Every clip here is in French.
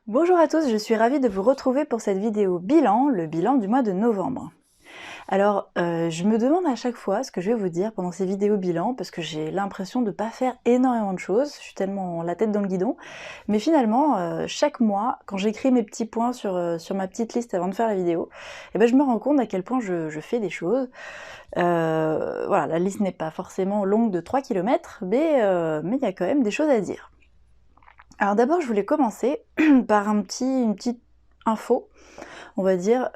Bonjour à tous, je suis ravie de vous retrouver pour cette vidéo bilan, le bilan du mois de novembre. Alors, je me demande à chaque fois ce que je vais vous dire pendant ces vidéos bilan, parce que j'ai l'impression de ne pas faire énormément de choses, je suis tellement la tête dans le guidon, mais finalement, chaque mois, quand j'écris mes petits points sur ma petite liste avant de faire la vidéo, eh ben, je me rends compte à quel point je fais des choses. Voilà, la liste n'est pas forcément longue de 3 km, mais il y a quand même des choses à dire. Alors d'abord, je voulais commencer par une petite info, on va dire,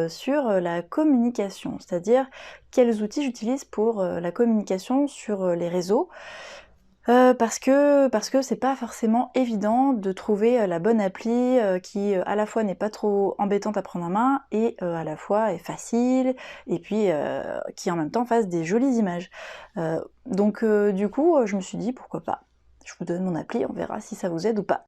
sur la communication, c'est-à-dire quels outils j'utilise pour la communication sur les réseaux, parce que c'est pas forcément évident de trouver la bonne appli qui à la fois n'est pas trop embêtante à prendre en main et à la fois est facile et puis qui en même temps fasse des jolies images. Donc du coup, je me suis dit pourquoi pas. Je vous donne mon appli, on verra si ça vous aide ou pas.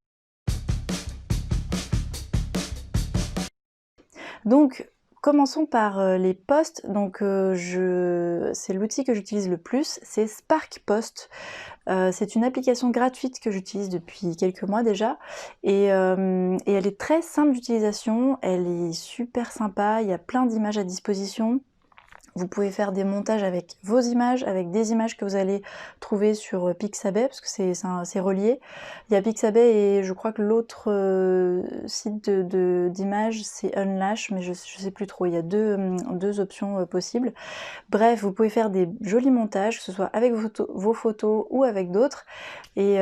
Donc, commençons par les posts. Donc, c'est l'outil que j'utilise le plus, c'est Spark Post. C'est une application gratuite que j'utilise depuis quelques mois déjà, et elle est très simple d'utilisation, elle est super sympa, il y a plein d'images à disposition. Vous pouvez faire des montages avec vos images, avec des images que vous allez trouver sur Pixabay, parce que c'est relié. Il y a Pixabay et je crois que l'autre site d'images, c'est Unlash, mais je sais plus trop. Il y a deux options possibles. Bref, vous pouvez faire des jolis montages, que ce soit avec vos photos ou avec d'autres. Et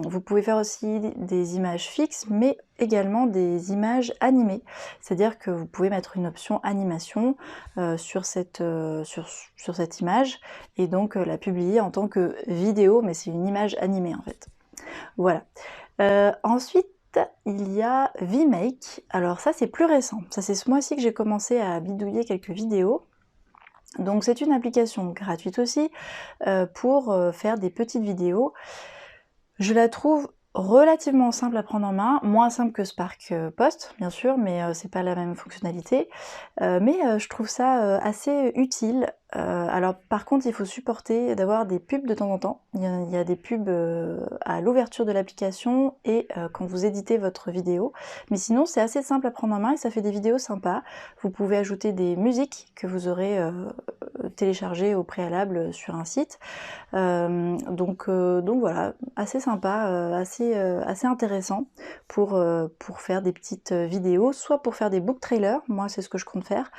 vous pouvez faire aussi des images fixes, mais également des images animées. C'est-à-dire que vous pouvez mettre une option animation sur cette image et donc la publier en tant que vidéo, mais c'est une image animée en fait. Voilà. Ensuite, il y a VMake. Alors ça, c'est plus récent. Ça, c'est ce mois-ci que j'ai commencé à bidouiller quelques vidéos. Donc c'est une application gratuite aussi pour faire des petites vidéos. Je la trouve relativement simple à prendre en main, moins simple que Spark Post bien sûr, mais c'est pas la même fonctionnalité. Mais je trouve ça assez utile. Alors par contre, il faut supporter d'avoir des pubs de temps en temps. Il y a des pubs à l'ouverture de l'application et quand vous éditez votre vidéo. Mais sinon, c'est assez simple à prendre en main et ça fait des vidéos sympas. Vous pouvez ajouter des musiques que vous aurez téléchargées au préalable sur un site. Donc voilà, assez sympa, assez intéressant pour faire des petites vidéos, soit pour faire des book trailers, moi c'est ce que je compte faire,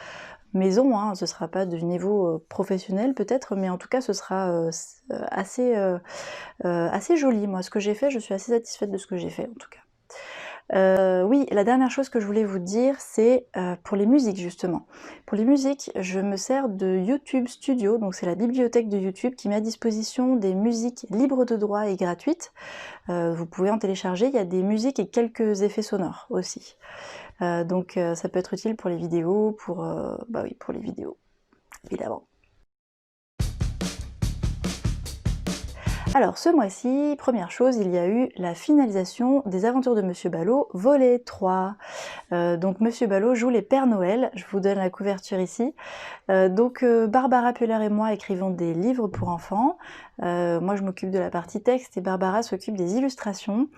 maison, hein, ce sera pas de niveau professionnel peut-être, mais en tout cas ce sera assez joli. Moi ce que j'ai fait, je suis assez satisfaite de ce que j'ai fait en tout cas. Oui, la dernière chose que je voulais vous dire, c'est pour les musiques justement. Pour les musiques, je me sers de YouTube Studio, donc c'est la bibliothèque de YouTube qui met à disposition des musiques libres de droit et gratuites. Vous pouvez en télécharger, il y a des musiques et quelques effets sonores aussi. Donc ça peut être utile pour les vidéos, bah oui, pour les vidéos, évidemment. Alors ce mois-ci, première chose, il y a eu la finalisation des Aventures de Monsieur Ballot, volet 3. Donc Monsieur Ballot joue les Pères Noël, je vous donne la couverture ici. Donc Barbara Puller et moi écrivons des livres pour enfants. Moi je m'occupe de la partie texte et Barbara s'occupe des illustrations.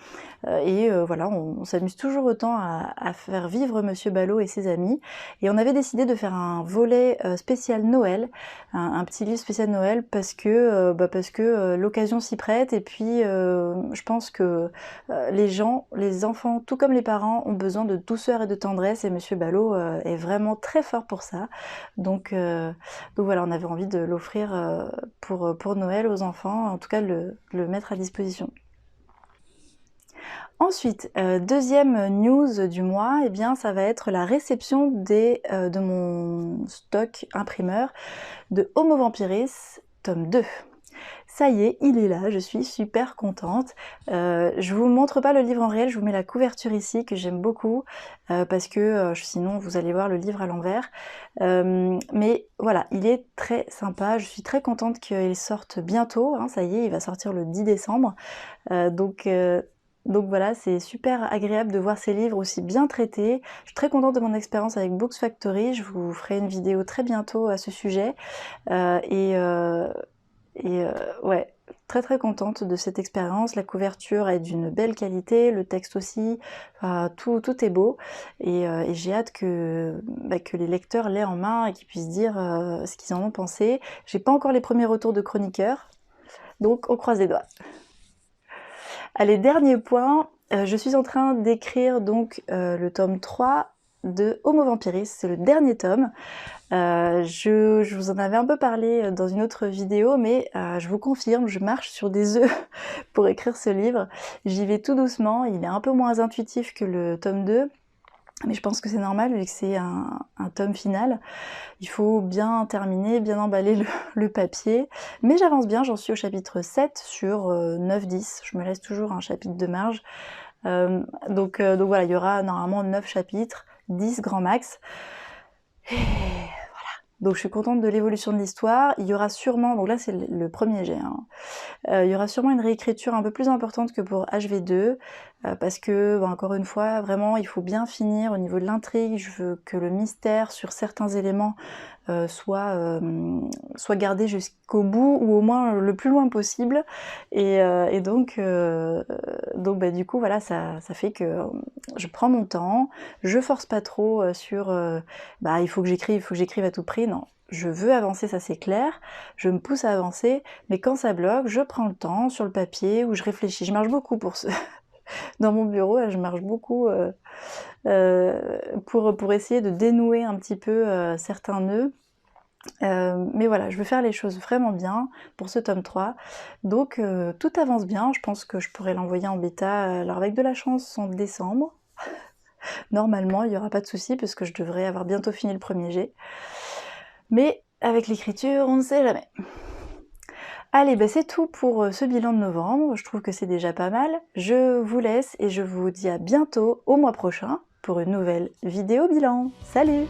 Voilà, on s'amuse toujours autant à faire vivre Monsieur Ballot et ses amis. Et on avait décidé de faire un volet spécial Noël, un petit livre spécial Noël, parce que l'occasion s'y prête. Et puis je pense que les enfants, tout comme les parents, ont besoin de douceur et de tendresse. Et Monsieur Ballot est vraiment très fort pour ça. Donc voilà, on avait envie de l'offrir pour Noël aux enfants, en tout cas le mettre à disposition. Ensuite, deuxième news du mois, eh bien, ça va être la réception de mon stock imprimeur de Homo Vampiris, tome 2. Ça y est, il est là, je suis super contente. Je vous montre pas le livre en réel, je vous mets la couverture ici que j'aime beaucoup parce que sinon vous allez voir le livre à l'envers. Mais voilà, il est très sympa, je suis très contente qu'il sorte bientôt, hein, ça y est, il va sortir le 10 décembre. Donc voilà, c'est super agréable de voir ces livres aussi bien traités. Je suis très contente de mon expérience avec Books Factory, je vous ferai une vidéo très bientôt à ce sujet. Ouais, très très contente de cette expérience. La couverture est d'une belle qualité, le texte aussi, tout est beau et j'ai hâte que les lecteurs l'aient en main et qu'ils puissent dire ce qu'ils en ont pensé. J'ai pas encore les premiers retours de chroniqueurs, donc on croise les doigts. Allez, dernier point, je suis en train d'écrire donc le tome 3 de Homo Vampiris, c'est le dernier tome. Je vous en avais un peu parlé dans une autre vidéo, mais je vous confirme, je marche sur des œufs pour écrire ce livre. J'y vais tout doucement, il est un peu moins intuitif que le tome 2, mais je pense que c'est normal vu que c'est un tome final. Il faut bien terminer, bien emballer le papier, mais j'avance bien, j'en suis au chapitre 7 sur 9-10, je me laisse toujours un chapitre de marge. Donc voilà, il y aura normalement 9 chapitres, 10 grand max. Et voilà. Donc je suis contente de l'évolution de l'histoire. Il y aura sûrement, donc là c'est le premier jet, hein. Il y aura sûrement une réécriture un peu plus importante que pour HV2, parce que, encore une fois, vraiment il faut bien finir au niveau de l'intrigue. Je veux que le mystère sur certains éléments soit gardé jusqu'au bout, ou au moins le plus loin possible. Et donc du coup voilà, ça fait que je prends mon temps, je force pas trop sur il faut que j'écrive à tout prix. Non, je veux avancer, ça c'est clair, je me pousse à avancer, mais quand ça bloque, je prends le temps sur le papier où je réfléchis. Je marche beaucoup pour ce dans mon bureau, là, je marche beaucoup pour essayer de dénouer un petit peu certains nœuds. Mais voilà, je veux faire les choses vraiment bien pour ce tome 3. Donc tout avance bien, je pense que je pourrais l'envoyer en bêta, alors avec de la chance, en décembre. Normalement, il n'y aura pas de souci parce que je devrais avoir bientôt fini le premier jet. Mais avec l'écriture, on ne sait jamais. Allez, c'est tout pour ce bilan de novembre, je trouve que c'est déjà pas mal. Je vous laisse et je vous dis à bientôt au mois prochain pour une nouvelle vidéo bilan. Salut!